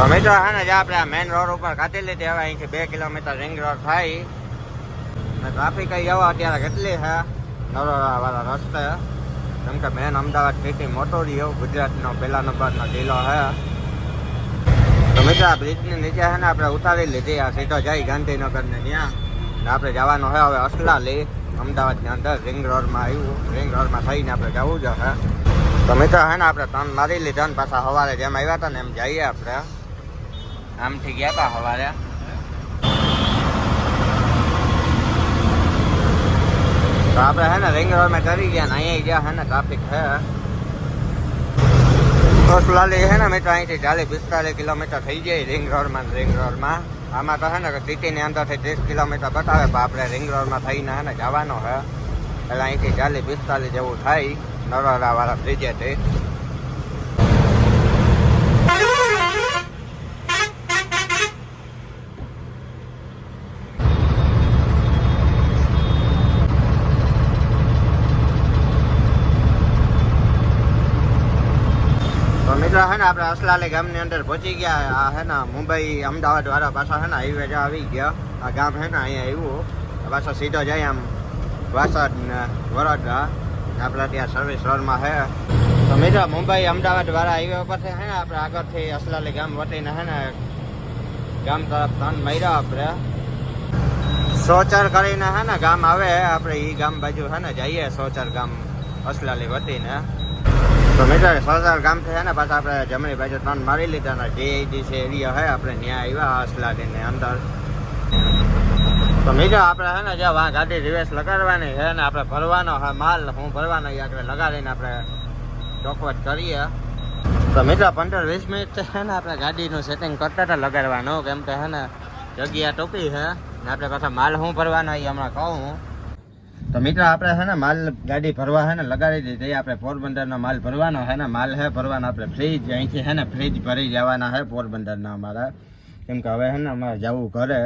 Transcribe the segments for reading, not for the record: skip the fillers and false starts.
તો મિત્રો હે ને જે આપણે આ મેઇન રોડ ઉપર કાઢી લીધી, હવે અહીંથી 2 કિલોમીટર રિંગ રોડ થાય. ટ્રાફિક એવો અત્યારે કેટલી છે નરોડા વાળા રસ્તે, કેમ કે મેન અમદાવાદ સિટી મોટો રહ્યો, ગુજરાતનો પહેલા નંબરનો જિલ્લો છે. તો મિત્રો આ બ્રિજની નીચે છે ને આપણે ઉતારી લીધી, આ સીધો જાય ગાંધીનગર ને ત્યાં આપણે જવાનું છે હવે અસલાલી, અમદાવાદની અંદર રિંગ રોડમાં આવ્યું, રિંગ રોડમાં થઈને આપણે જવું જ છે. તો મિત્રો છે ને આપણે ટર્ન મારી લીધા ને પાછા સવારે જેમ આવ્યા હતા ને એમ જઈએ, આપણે આમથી ગયા હતા સવારે. તો આપણે છે ને રિંગ રોડમાં ચડી ગયા ને અહીંયા ગયા છે ને ટ્રાફિક છે. અસલાલી છે ને મિત્રો અહીંથી 40-45 કિલોમીટર થઈ જાય રિંગ રોડમાં. આમાં તો છે ને સિટીની અંદરથી 30 કિલોમીટર બતાવે, પણ આપણે રિંગ રોડમાં થઈને છે ને જવાનો છે, એટલે અહીંથી 40-45 જેવું થાય નરોડા વાળા બ્રિજેથી. મિત્રો છે ને આપણે અસલાલી ગામની અંદર પહોંચી ગયા. આ છે ને મુંબઈ અમદાવાદ વાળા પાછા છે ને હાઈવે જ આવી ગયા. આ ગામ છે ને અહીંયા આવ્યું, પાછા સીધો જાય આમ વાસદ ને વડોદરા, આપણે ત્યાં સર્વિસ રોડમાં છે. તો મિત્રો મુંબઈ અમદાવાદ વાળા હાઈવે ઉપરથી છે ને આપણે આગળથી અસલાલી ગામ વટીને છે ને ગામ તરફ ટર્ન માર્યા. આપણે સોચર કરીને છે ને ગામ આવે, આપણે એ ગામ બાજુ છે ને જઈએ, સોચર ગામ અસલાલી વટીને. તો મિત્રો સોચર ગામથી છે ને પાછા આપણે જમણી બાજુ ટર્ન મારી લીધા ને JIDC એરિયા છે, આપણે ત્યાં આવ્યા અસલાલીની અંદર. તો મિત્રો આપણે છે ને જ્યાં વાં ગાડી રિવેસ લગાડવાની છે ને આપણે ભરવાનો છે માલ, હું ભરવાનો એ આપણે લગાડીને આપણે ચોખવટ કરીએ. તો મિત્રો 15-20 મિનિટ છે ને આપણે ગાડીનું સેટિંગ કરતા હતા લગાડવાનું, કેમ કે છે ને જગ્યા ટૂંકી છે ને આપણે પાછા માલ શું ભરવાનો એ હમણાં કહું. તો મિત્રો આપણે છે ને માલ ગાડી ભરવા છે ને લગાડી દીધી, આપણે પોરબંદરનો માલ ભરવાનો છે ને, માલ છે ભરવાનો આપણે ફ્રીજ, અહીંથી છે ને ફ્રીજ ભરી જવાના છે પોરબંદરના અમારા, કેમ કે હવે છે ને અમારે જવું ઘરે,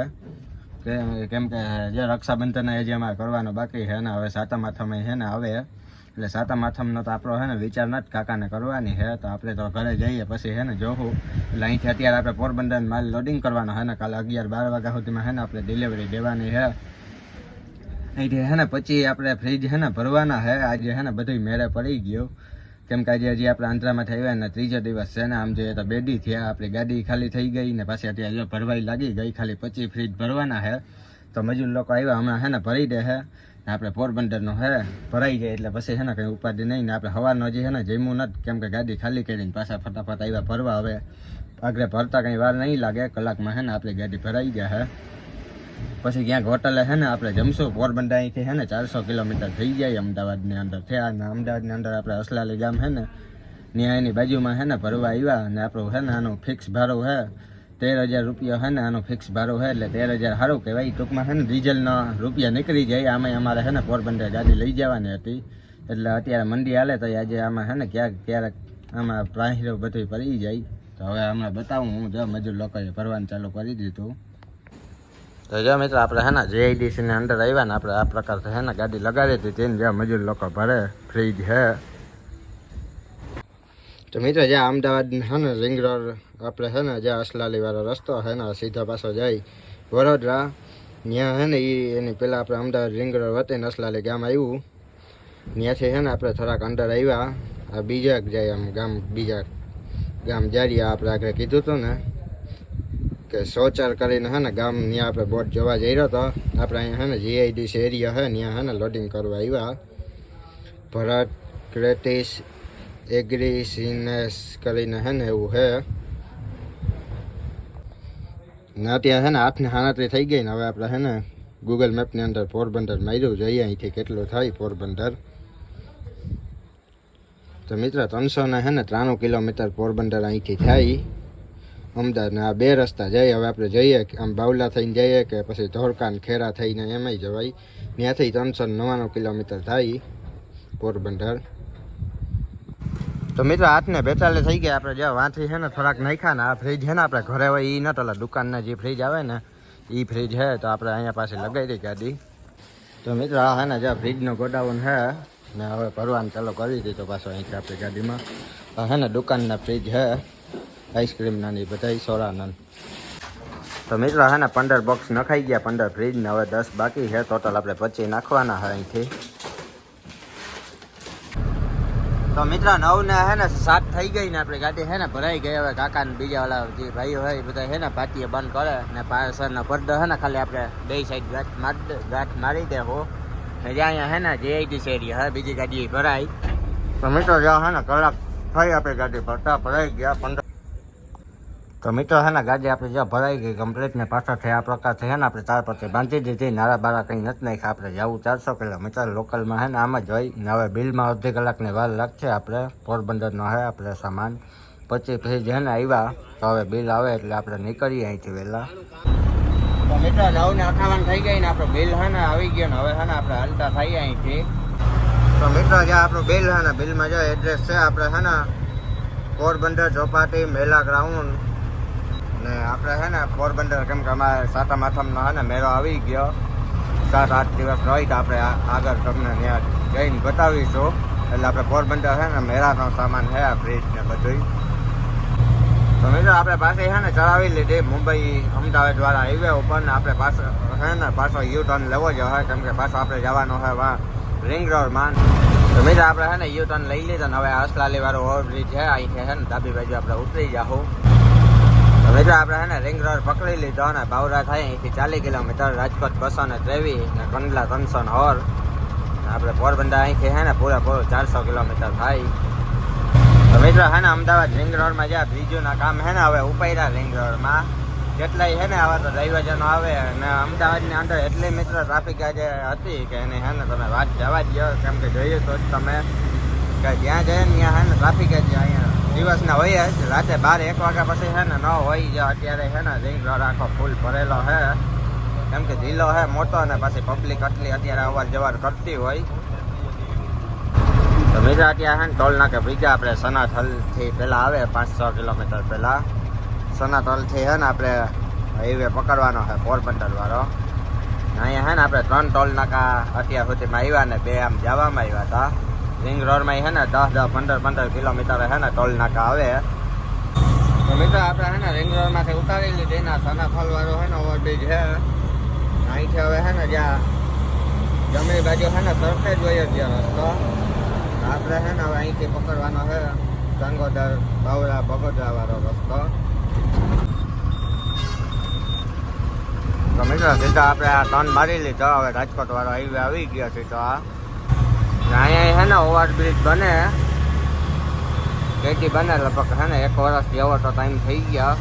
કેમ કે જે રક્ષાબંધન એ જે અમારે કરવાનો બાકી છે ને, હવે સાતમ આઠમ છે ને આવે, એટલે સાતમ આઠમનો તો આપણો છે ને વિચાર નથી કાકાને કરવાની છે, તો આપણે તો ઘરે જઈએ પછી છે ને જોવું. એટલે અહીંથી અત્યારે આપણે પોરબંદર માલ લોડિંગ કરવાનો છે ને, કાલે 11-12 વાગ્યા સુધીમાં છે ને આપણે ડિલિવરી દેવાની છે અહીંથી છે ને. પછી આપણે ફ્રીજ છે ને ભરવાના છે, આજે છે ને બધું મેળે પડી ગયું, કેમ કે આજે હજી આપણે આંધ્રામાંથી આવ્યા ને 3જો દિવસ છે ને, આમ જોઈએ તો 2 દી થયા, આપણી ગાડી ખાલી થઈ ગઈ ને પાછી અત્યારે ભરવાઈ લાગી ગઈ, ખાલી 25 ફ્રીજ ભરવાના છે. તો મજૂર લોકો આવ્યા હમણાં છે ને ભરી દે છે, આપણે પોરબંદરનો છે ભરાઈ જાય એટલે પછી છે ને કંઈ ઉપાધિ નહીં ને. આપણે સવારનો હજી છે ને જમ્યું નથી, કેમ કે ગાડી ખાલી કરીને પાછા ફટાફટ આવ્યા ભરવા. હવે આગળ ભરતા કંઈ વાર નહીં લાગે, કલાકમાં છે ને આપણી ગાડી ભરાઈ ગયા છે. પછી ક્યાંક હોટલે છે ને આપણે જમશું. પોરબંદર અહીંથી છે ને 400 કિલોમીટર થઈ જાય અમદાવાદની અંદર થયા, અને અમદાવાદની અંદર આપણે અસલાલી ગામ છે ને ત્યાં એની બાજુમાં છે ને ભરવા આવ્યા, અને આપણું છે ને આનું ફિક્સ ભાડું છે 13,000 રૂપિયા છે ને, આનું ફિક્સ ભાડું છે, એટલે 13,000 સારું કહેવાય. ટૂંકમાં છે ને ડીઝલના રૂપિયા નીકળી જાય. આમાં અમારે છે ને પોરબંદર ગાડી લઈ જવાની હતી, એટલે અત્યારે મંડી હાલે તો આજે આમાં છે ને ક્યારેક આમાં પ્રાહીરો બધું પડી જાય. તો હવે હમણાં બતાવું હું, જો મજૂર લોકોએ ભરવાનું ચાલુ કરી દીધું. તો જો મિત્રો આપણે છે ને JIDC ની અંદર આવ્યા ને, આપણે આ પ્રકારથી છે ને ગાડી લગાડી હતી, તેને જ્યાં મજૂર લોકો ભરે ફ્રીજ છે. તો મિત્રો જ્યાં અમદાવાદ છે ને રિંગ રોડ આપણે છે ને જ્યાં અસલાલી વાળો રસ્તો છે ને સીધા પાછો જાય વડોદરા, ત્યાં છે ને એની પહેલાં આપણે અમદાવાદ રિંગ રોડ વતીને અસલાલી ગામ આવ્યું, ત્યાંથી છે ને આપણે થોડાક અંદર આવ્યા, આ બીજા જાય આમ ગામ, બીજા ગામ જારિયા આપણે આગળ કીધું હતું ને કે સોચર કરીને છે ને ગામ, ત્યાં આપણે બોટ જોવા જઈ રહ્યો હતો. આપણે અહીંયા છે ને JIDC એરિયા છે ત્યાં છે ને લોડિંગ કરવા આવ્યા. ભરત ક્રેટિસ એગ્રીસિનેસ કરીને છે ને એવું છે ના, ત્યાં છે ને 8:37 થઈ ગઈ ને. હવે આપણે છે ને ગૂગલ મેપની અંદર પોરબંદર માર્યું, જોઈએ અહીંથી કેટલું થાય પોરબંદર. તો મિત્ર 393 કિલોમીટર પોરબંદર અહીંથી થાય અમદાવાદ. આ 2 રસ્તા જાય. હવે આપણે જઈએ આમ બાવલા થઈને જઈએ કે પછી ધોળકા ખેરા થઈને એમાંય જવાય. ત્યાંથી 399 કિલોમીટર થાય પોરબંદર. તો મિત્રો 8:42 થઈ ગયા. આપણે જો વાંથી છે ને થોડાક નાખ્યા ને, આ ફ્રીજ છે ને આપણે ઘરે હોય એ નતો, દુકાનના જે ફ્રીજ આવે ને એ ફ્રીજ છે, તો આપણે અહીંયા પાસે લગાવી ગાડી. તો મિત્રો આ છે ને જ્યાં ફ્રીજનો ગોડાઉન છે ને, હવે ભરવાનું ચાલુ કરી દીધો પાછો અહીંથી આપણી ગાડીમાં. આ છે ને દુકાનના ફ્રીજ છે, આઈસ્ક્રીમના ને બધા સોડાના. તો મિત્રો હે ને 15 બોક્સ નખાઈ ગયા, 15 ફ્રીજ ને હવે 10 બાકી છે. ટોટલ આપણે 25 નાખવાના છે અહીંથી. તો મિત્રો 9 ને હે ને 7 થઈ ગઈ ને આપણી ગાડી હે ને ભરાઈ ગઈ. હવે કાકા ને બીજા વાળા જે ભાઈઓ હોય એ બધા હે ને પાટીએ બંધ કરે ને પાછળનો પડદો હે ને ખાલી આપણે બે સાઈડ ગાંઠ મારી દે હો ને જ્યાં અહીંયા હે ને JITC એરિયા હે બીજી ગાડી ભરાઈ. તો મિત્રો જ્યાં હે ને કલાક થઈ આપણી ગાડી ભરતા ભરાઈ ગયા 15. તો મિત્રો હે ને ગાડી આપણે જ્યાં ભરાઈ ગઈ કમ્પ્લીટ ને પાછળથી આ પ્રકારથી હે ને આપણે તાર પરથી બાંધી દીધી. નારા બારા કંઈ નથી નાખ્યા. આપણે જવું 400 કિલોમીટર લોકલમાં હે ને આમ જ હોય ને. હવે બિલમાં અડધી કલાકની વાર લાગશે. આપણે પોરબંદરનો હે આપણે સામાન 25 ફ્રીજ હે ને આવ્યા. તો હવે બિલ આવે એટલે આપણે નીકળીએ અહીંથી વહેલા. તો મિત્રો 9:58 થઈ ગઈ ને આપણું બિલ હે ને આવી ગયો ને હવે હે ને આપણે હાલતા થઈએ અહીંથી. તો મિત્રો જ્યાં આપણું બિલ હે ને બિલમાં જો એડ્રેસ છે આપણે હે ને પોરબંદર ચોપાટી મેલા ગ્રાઉન્ડ ને આપણે હે ને પોરબંદર કેમ કે અમારે સાતમ આઠમનો હે ને મેળો આવી ગયો. 7-8 દિવસ રહી તો આપણે આગળ તમને ત્યાં જઈને બતાવીશું. એટલે આપણે પોરબંદર હે ને મેળાનો સામાન છે આ ફ્રીજ ને બધું. તો મિત્રો આપણે પાસે હે ને ચડાવી લીધી મુંબઈ અમદાવાદ વાળા હાઈવે ઉપર ને આપણે પાછો હે ને પાછો યુ ટર્ન લેવો જ હોય કેમ કે પાછો આપણે જવાનો હોય વા રિંગ રોડમાં. તો મિત્રો આપણે હે ને યુ ટર્ન લઈ લીધો ને હવે અસલાલી વાળો ઓવરબ્રિજ છે અહીંથી હે ને ડાબી બાજુ આપણે ઉતરી જાઉં. તો મિત્રો આપણે હે ને રિંગ રોડ પકડી લીધો અને બાવરા થાય અહીંથી 40 કિલોમીટર, રાજકોટ 223 ને કંડલા 309. આપણે પોરબંદર અહીંથી હે ને પૂરેપૂરું 400 કિલોમીટર થાય. તો મિત્રો હે ને અમદાવાદ રિંગ રોડમાં જ્યાં બ્રિજોના કામ હે ને હવે ઉપાડ્યા રિંગ રોડમાં કેટલાય હે ને આવા તો ડ્રાઈવરજનો આવે અને અમદાવાદની અંદર એટલી મિત્રો ટ્રાફિક આજે હતી કે એને હે ને તમે વાત જવા જ ગયો કેમ કે જોઈએ તો જ તમે કે જ્યાં જાય ને ત્યાં હે ને ટ્રાફિક જ અહીંયા દિવસના હોય જ. રાતે 12-1 વાગ્યા પછી હે ને ન હોય જ. અત્યારે હે ને રિંગ રોડ આખો ફૂલ ભરેલો હે કેમ કે જિલ્લો હે મોટો અને પછી પબ્લિક આટલી અત્યારે અવર જવર કરતી હોય. તો મિત્રો અત્યારે હે ને ટોલ નાકે બીજા આપણે સનાથલથી પહેલાં આવે 500 કિલોમીટર પહેલાં. સનાથલથી હે ને આપણે હાઈવે પકડવાનો છે પોરબંદર વાળો. અહીંયા હે ને આપણે 3 ટોલ નાકા અત્યાર સુધીમાં આવ્યા ને 2 આમ જવામાં આવ્યા હતા. રિંગ રોડમાં હે ને 10-15 કિલોમીટર હે ને ટોલ નાકા આવે. તો મિત્રો આપણે હે ને રિંગ રોડમાંથી ઉતારી લીધી ને સનાથલ વાળો હે ને ઓવરબ્રિજ છે અહીંથી. હવે હે ને જ્યાં જમણી બાજુ હે ને સરખેજ હોય ત્યાં રસ્તો આપણે હે ને હવે અહીંથી પકડવાનો છે ગંગોદર બાવરા બગોદરા વાળો રસ્તો. તો મિત્રો સીધા આપણે આ ટર્ન મારી લીધો. હવે રાજકોટ વાળો હાઈવે આવી ગયો છે. તો આ અહીંયા હે ને ઓવરબ્રિજ બને કેટી બને લગભગ હે ને 1 વર્ષ જેવો તો ટાઈમ થઈ ગયા.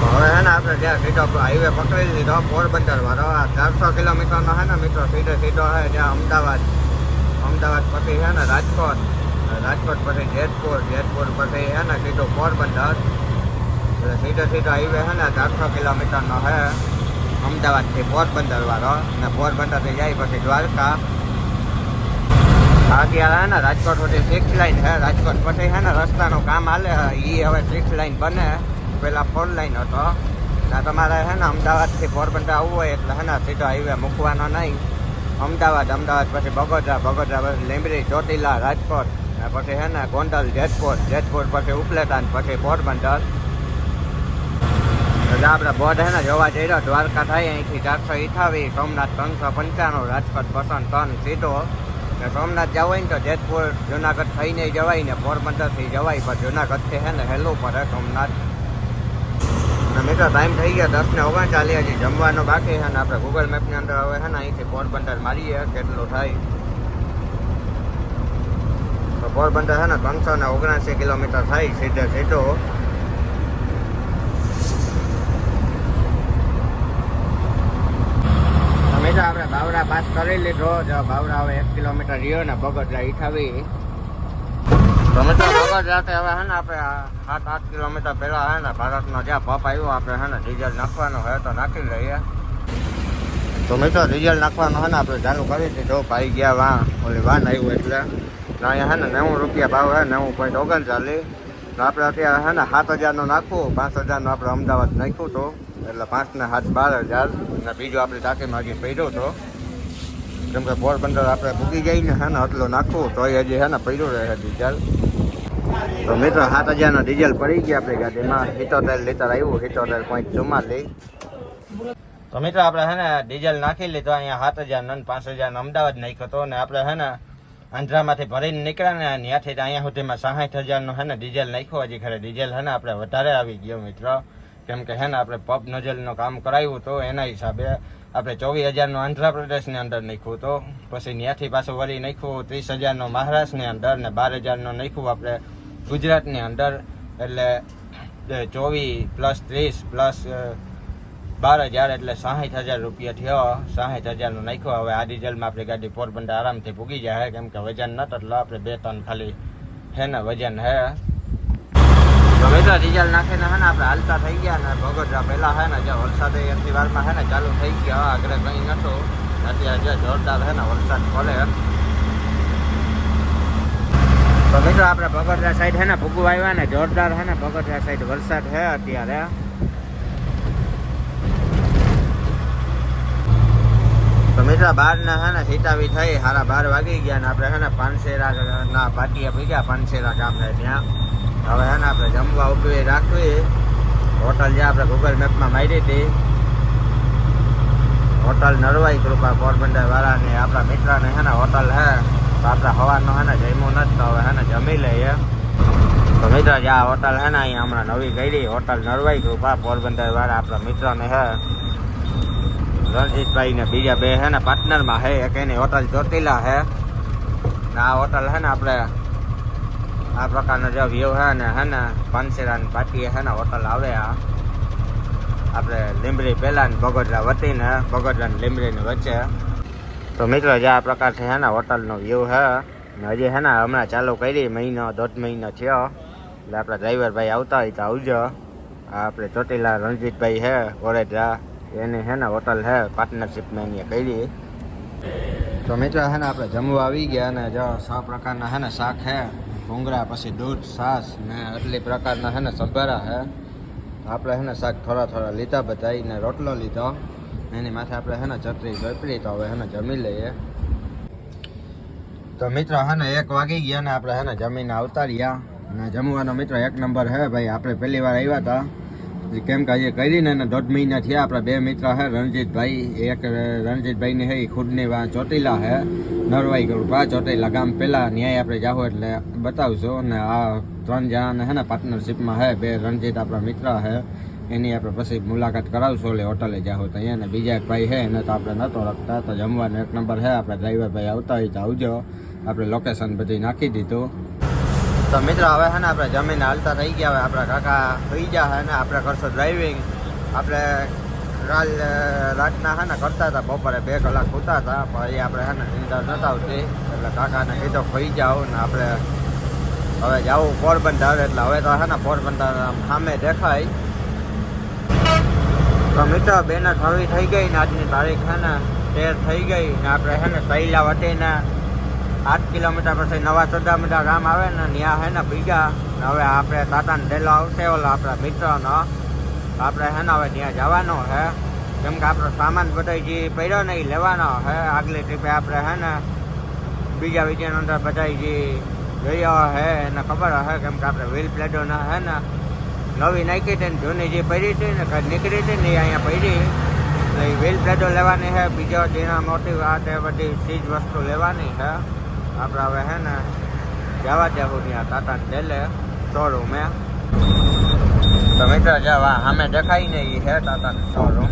હવે હે ને આપણે ત્યાં સીધો હાઈવે પકડી લીધો પોરબંદર વાળો. આ 400 કિલોમીટરનો હે ને મિત્રો સીધો હે જ્યાં અમદાવાદ પછી હે ને રાજકોટ પછી જેતપુર પછી હે ને સીધો પોરબંદર. એટલે સીધો હાઈવે હે ને 400 કિલોમીટરનો હે અમદાવાદથી પોરબંદર વાળો ને પોરબંદરથી જાય પછી દ્વારકા. અત્યારે હે ને રાજકોટ સુધી 6 લાઈન છે. રાજકોટ પછી હે ને રસ્તાનું કામ હાલે એ હવે 6 લાઈન બને. પહેલાં 4 લાઈન હતો. તમારે હે ને અમદાવાદથી પોરબંદર આવવું હોય એટલે હે ને સીધો હાઈવે મૂકવાનો નહીં. અમદાવાદ પછી બગોદરા પછી લીંબડી ચોટીલા રાજકોટ ને પછી હે ને ગોંડલ જેતપુર પછી ઉપલેટા પછી પોરબંદર. એટલે આપણે બોર્ડ હે ને જોવા જઈ રહ્યો દ્વારકા થાય અહીંથી 428, સોમનાથ 395, રાજકોટ 203 સીધો. ને સોમનાથ જવું હોય ને તો જેતપુર જુનાગઢ થઈને જવાય ને પોરબંદરથી જવાય પણ જુનાગઢથી હે ને હેલું પડે સોમનાથ. અને મિત્રો ટાઈમ થઈ ગયા 10:39. હજી જમવાનું બાકી છે ને આપણે ગૂગલ મેપની અંદર હવે છે ને અહીંથી પોરબંદર મારીએ કેટલું થાય. તો પોરબંદર છે ને 379 કિલોમીટર થાય સીધો. મિત્રો આપણે બાવરા પાસ કરી લીધો. બાવરા હવે 1 કિલોમીટર રહ્યો ને બગોદરા 28. તો મિત્રો બગોદરાથી હવે હે ને આપણે 7-8 કિલોમીટર પહેલા હે ને ભારતનો જ્યાં પંપ આવ્યો આપણે હે ને ડીઝલ નાખવાનો હોય તો નાખી લઈએ. તો મિત્રો ડીઝલ નાખવાનો હે ને આપણે ચાલુ કરી દીધો. ભાઈ ગયા ઓલી વાન આવ્યું એટલે અહીંયા હે ને 90 રૂપિયા ભાવ હે 90.39. તો આપણે અત્યારે હે ને 7,000નું નાખવું. 5,000નું આપણે અમદાવાદ નાખ્યું હતું એટલે 5 ને 7 12,000 અને બીજું આપણે ટાંકીમાં હજી પડ્યો હતો કેમ કે પોરબંદર આપણે ભૂગી જઈને હે ને એટલું નાખવું તો હજી હે ને પડ્યું રહે ડીઝલ. તો મિત્રો 7000 નો ડીઝલ પડી ગયા આપણી ગાડીમાં 77 લીટર આવ્યું 77.44. તો મિત્રો આપણે હે ને ડીઝલ નાખી લીધો અહીંયા 7000 નો 5000 નો અમદાવાદ નાખ્યો હતો ને આપણે હે ને આંધ્રામાંથી ભરીને નીકળ્યા ને ત્યાંથી અહીંયા સુધીમાં 60000 નો હે ને ડીઝલ નાખ્યો. હજી ખરે ડીઝલ હે ને આપણે વધારે આવી ગયો મિત્રો, કેમ કે હે ને આપણે પંપ નોઝલનું કામ કરાવ્યું તો એના હિસાબે આપણે 24000 નું આંધ્રપ્રદેશની અંદર નાખ્યું તો પછી ત્યાંથી પાછું વળી નાખ્યું 30000 નો મહારાષ્ટ્રની અંદર ને 12000 નો નાખ્યું આપણે ગુજરાતની અંદર. એટલે 24 પ્લસ 30 પ્લસ 12000 એટલે 60000 રૂપિયા થયો. 60000 નો નાખ્યો. હવે આ ડીઝલમાં આપણી ગાડી પોરબંદર આરામથી પૂગી જાય, કેમ કે વજન નતો એટલે આપણે 2 ટન ખાલી હે ને વજન હે. તો મિત્રો ડીઝલ નાખીને હે ને આપણે હાલતા થઈ ગયા ને બગોદરા પહેલા હે ને જે વરસાદ એમની વારમાં હે ને ચાલુ થઈ ગયા. આગળ કંઈ નતો, અત્યારે જે જોરદાર હે ને વરસાદ પડે. તો મિત્રો આપણે બગોદરા સાઈડ હે ને ભૂગું આવ્યા ને જોરદાર હે ને બગોદરા સાઈડ વરસાદ હે અત્યારે. તો મિત્રો 12 ના હે ને સીતાવી થઈ 12:30 વાગી ગયા ને આપણે હે ને પાનસેરા ના પાટિયા પીગ્યા પાનસેરા ગામ ને ત્યાં. હવે હે ને આપણે જમવા ઉભી રાખવી હોટલ જે આપણે ગૂગલ મેપમાં મારી હતી, હોટલ નરવાઈ કૃપા પોરબંદર વાળાને આપણા મિત્રને હે ને હોટલ હે. તો આપણે સવારનો હે ને જમ્યું નથી તો હવે હે ને જમી લઈએ. તો મિત્ર જે આ હોટલ હે ને અહીંયા હમણાં નવી કરી હોટલ નરવાઈ કૃપા પોરબંદર વાળા આપણા મિત્રને હે રણજીતભાઈ ને બીજા 2 હે ને પાર્ટનરમાં હે. એક એની હોટલ ચોટીલા હે ને આ હોટલ હે ને આપણે આ પ્રકારનો જે વ્યૂ હે ને પાનસેરાની પાટીએ હે ને હોટલ આવે. આ આપણે લીંબડી પહેલા ને બગોદરા વતી ને બગોદરા ને લીંબડીની વચ્ચે. તો મિત્રો જે આ પ્રકારથી હે ને હોટલનો વ્યૂ હે ને હજી હે ને હમણાં ચાલુ કરી 1.5 મહિનો થયો. એટલે આપણા ડ્રાઈવર ભાઈ આવતા હોય તો આવજો. આ આપણે ચોટીલા રણજીતભાઈ હે ઓરેજા એની હે ને હોટલ હે પાર્ટનરશિપમાં એની કરી. તો મિત્રો હે ને આપણે જમવા આવી ગયા અને જો 6 પ્રકારના હે ને શાક હે, ભૂંગળા પછી દૂધ છાશ ને આટલી પ્રકારના હે ને સંભારા હે. આપણે હે ને શાક થોડા લીધા બધાઈ ને રોટલો લીધો, એની માથે આપણે હે ને ચટણી ચોપડી. તો હવે હે ને જમી લઈએ. તો મિત્રો હે ને 1 વાગી ગયા ને આપણે હે ને જમીને આવતા રહ્યા ને જમવાનો મિત્રો 1 નંબર હે ભાઈ. આપણે પહેલી વાર આવ્યા હતા, કેમ કે હજી કરીને 1.5 મહિના થયા. આપણા 2 મિત્ર હે રણજીતભાઈ, એક રણજીતભાઈની હે ખુદની વા ચોટીલા હે નરવાઈ કૃપા ચોટીલા ગામ પહેલા ન્યાય આપણે જાઓ એટલે બતાવશું. ને આ 3 જણાને હે ને પાર્ટનરશિપમાં હે 2 રણજીત આપણા મિત્ર હે એની આપણે પછી મુલાકાત કરાવશું. એટલે હોટલે જાઓ તો અહીંયા ને બીજા એક ભાઈ હે એને તો આપણે નહોતો રાખતા. તો જમવાનો 1 નંબર હે. આપણે ડ્રાઈવર ભાઈ આવતા હોય તો આવજો. આપણે લોકેશન બધી નાખી દીધું. તો મિત્રો હવે હે ને આપણે જમીને હાલતા થઈ ગયા. હવે આપણા કાકા થઈ ગયા હે ને આપણે કરશું ડ્રાઇવિંગ. આપણે રાતના હે ને કરતા હતા, બપોરે 2 કલાક સૂતા હતા પણ એ આપણે હે ને નિંદર નતા આવતી એટલે કાકાને કીધો ખોઈ જાઓ ને આપણે હવે જવું પોરબંદર. એટલે હવે તો હે ને પોરબંદર સામે દેખાય. તો મિત્રો 2 ને 26 થઈ ગઈ ને આજની તારીખ હે ને 13 થઈ ગઈ ને આપણે હે ને સૈલા વટીને 8 કિલોમીટર પછી નવા ચોદામડા ગામ આવે ને ત્યાં હે ને બીજા. હવે આપણે તાતાને ડેલો આવશે ઓલા આપણા મિત્રનો. આપણે હે ને હવે ત્યાં જવાનો હે, કેમ કે આપણો સામાન બધો જે પડ્યો ને એ લેવાનો હે. આગલી ટ્રીપે આપણે હે ને બીજા વિજયની અંદર બધા જે ગયો હે એને ખબર હે, કેમ કે આપણે વ્હીલ પ્લેટોના હે ને નવી નાખી હતી ને જૂની જે પડી હતી ને નીકળી હતી ને એ અહીંયા પડી. એટલે એ વ્હીલ પ્લેટો લેવાની છે. બીજો જેના મોટી વાત એ બધી ચીજ વસ્તુ લેવાની છે. આપણે હવે હે ને જવા જવું ત્યાં તાતાને ડેલે શોરૂમે. તો મિત્ર જવા સામે દેખાય ને એ છે તાતાનું શોરૂમ.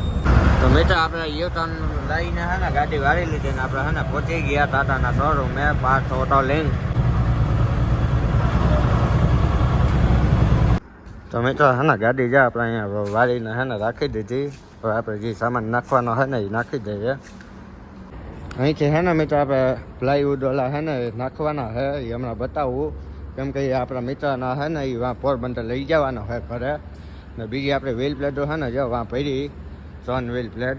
તો મિત્ર આપણે યુટર્ન લઈને હે ને ગાડી વાળી લીધી ને આપણે હે ને પહોંચી ગયા તાતાના શોરૂમે પાર્થ ઓટો લિંક. તો મિત્રો હે ને ગાડી જા આપણે અહીંયા વાળીને હે ને રાખી દીધી. હવે આપણે જે સામાન નાખવાનો હે ને એ નાખી દઈએ. અહીંથી હે ને મિત્રો આપણે પ્લાયવુડ વાળા હે ને નાખવાના હે એ હમણાં બતાવવું, કેમ કે એ આપણા મિત્રના હે ને એ વાં પોરબંદર લઈ જવાનો હે ઘરે. ને બીજી આપણે વ્હીલ પ્લેટો હે ને જો વાં પડી 3 વ્હીલ પ્લેટ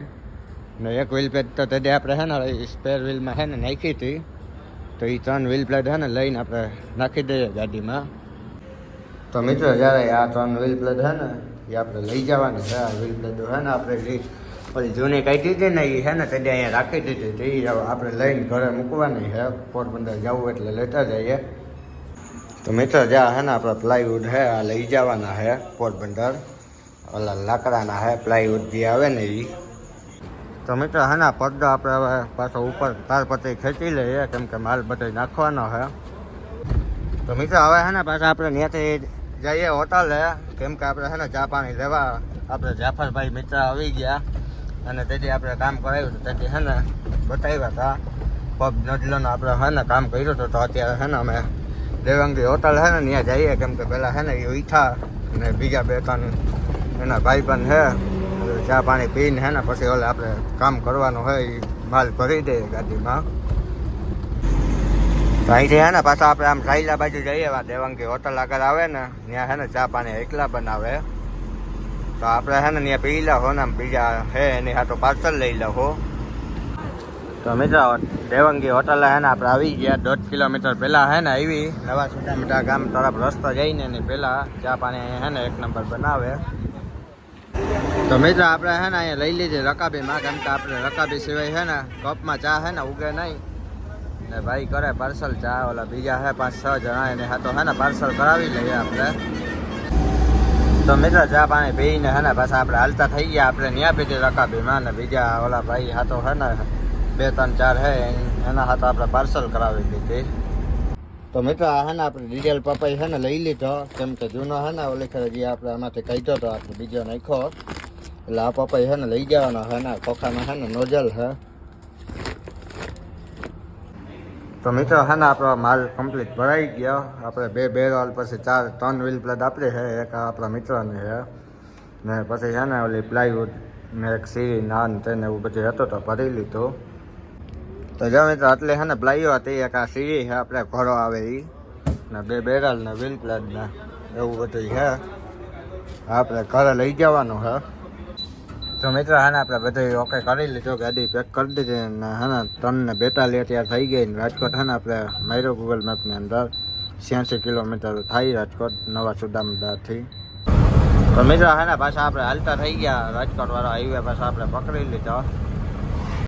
ને 1 વ્હીલ પ્લેટ તો તે આપણે હે ને સ્પેર વ્હીલમાં હે ને નાખી હતી. તો એ 3 વ્હીલ પ્લેટ હે ને લઈને આપણે નાખી દઈએ ગાડીમાં. તો મિત્રો જ્યારે આ 3 વ્હીલ પ્લેટ હે ને એ આપણે લઈ જવાની છે. આ વ્હીલ પ્લેટો હે ને આપણે જે ઓલી જૂની કાઢી હતી ને એ હે ને તે અહીંયા રાખી દીધી હતી. એ આપણે લઈને ઘરે મૂકવાની છે. પોરબંદર જવું એટલે લેતા જઈએ. તો મિત્રો જ્યાં હે ને આપણે પ્લાયવુડ હે આ લઈ જવાના હે પોરબંદર ઓલા લાકડાના હે પ્લાયવુડ જે આવે ને એ. તો મિત્રો હે ને પડદો આપણે હવે પાછો ઉપર તારપત્રી ખેંચી લઈએ કેમ કે માલ બધો નાખવાનો હે. તો મિત્રો હવે હે ને પાછા આપણે ત્યાંથી જઈએ હોટલે કેમ કે આપણે હે ને ચા પાણી લેવા આપણે જાફરભાઈ મિત્ર આવી ગયા અને તેથી આપણે કામ કરાવ્યું હતું તેથી હે ને બતાવ્યા હતા પબ નડલોનું આપણે હે ને કામ કર્યું હતું. તો અત્યારે હે ને અમે દેવાંગી હોટલ હે ને ત્યાં જઈએ કેમ કે પહેલાં હે ને એ ઈઠા અને બીજા 2-3 એના ભાઈબંધ હે ચા પાણી પીને હે ને પછી ઓલે આપણે કામ કરવાનું હોય એ માલ ભરી દઈએ ગાડીમાં. તો અહીંથી હે ને પાછા આપણે આમ સાઈલા બાજુ જઈએ દેવાંગી હોટલ આગળ આવે ને ત્યાં હે ને ચા પાણી એકલા બનાવે. તો આપણે હે ને ત્યાં પી લો ને બીજા હે એની હાથો પાર્સલ લઈ લો. તો મિત્રો દેવાંગી હોટલે હે ને આપણે આવી ગયા 1.5 કિલોમીટર પહેલાં હે ને આવી નવા છોટા ગામ તરફ રસ્તો જઈને એની પહેલાં ચા પાણી હે ને એક નંબર બનાવે. તો મિત્રો આપણે હે ને અહીંયા લઈ લીધી રકાબીમાં કેમ કે આપણે રકાબી સિવાય હે ને કપમાં ચા હે ને ઉગે નહીં ને ભાઈ કરે પાર્સલ ચા ઓલા બીજા હે 5-6 જણા એને હાથો હે ને પાર્સલ કરાવી લઈએ આપણે. તો મિત્રો ચા પાણી પીને હે ને પાછા આપણે હાલતા થઈ ગયા આપણે ત્યાં પીધી રકાબીમાં ને બીજા ઓલા ભાઈ હાથો હે ને 2-3-4 હે એના હાથો આપણે પાર્સલ કરાવી લીધી. તો મિત્રો હે ને આપણે ડીઝલ પપાઈ હે ને લઈ લીધો કેમ કે જૂનો હે ને ઓલી ખરે જે આપણે આમાંથી કાઢ્યો હતો આપણે બીજો નાખ્યો એટલે આ પપાઈ હે ને લઈ જવાનો હે ને ખોખામાં હે ને નોઝલ હે. તો મિત્રો હે ને આપણો માલ કમ્પ્લીટ ભરાઈ ગયો આપણે 2 બેરલ પછી 3 વ્હીલ પ્લેટ આપણી છે એક આપણા મિત્રની છે ને પછી છે ને ઓલી પ્લાયવુડ ને એક સીરી નાન તેને એવું બધું હતું તો ભરી લીધું. તો જો મિત્રો એટલે છે ને પ્લાયો હતી એક આ સીરી છે આપણે ઘરો આવે એ ને 2 બેરલ ને વ્હીલ પ્લેટ ને એવું બધું છે આપણે ઘરે લઈ જવાનું છે. તો મિત્રો હે ને આપણે બધું ઓકે કરી લીધું ગાડી પેક કરી દીધી ને હે ને 3 ને 42 અત્યારે થઈ ગઈ ને રાજકોટ હે ને આપણે માર્યો ગૂગલ મેપની અંદર 86 કિલોમીટર થાય રાજકોટ નવા સુદામડાથી. તો મિત્રો હે ને પાછા આપણે હાલતા થઈ ગયા રાજકોટ વાળો હાઈવે પાછા આપણે પકડી લીધો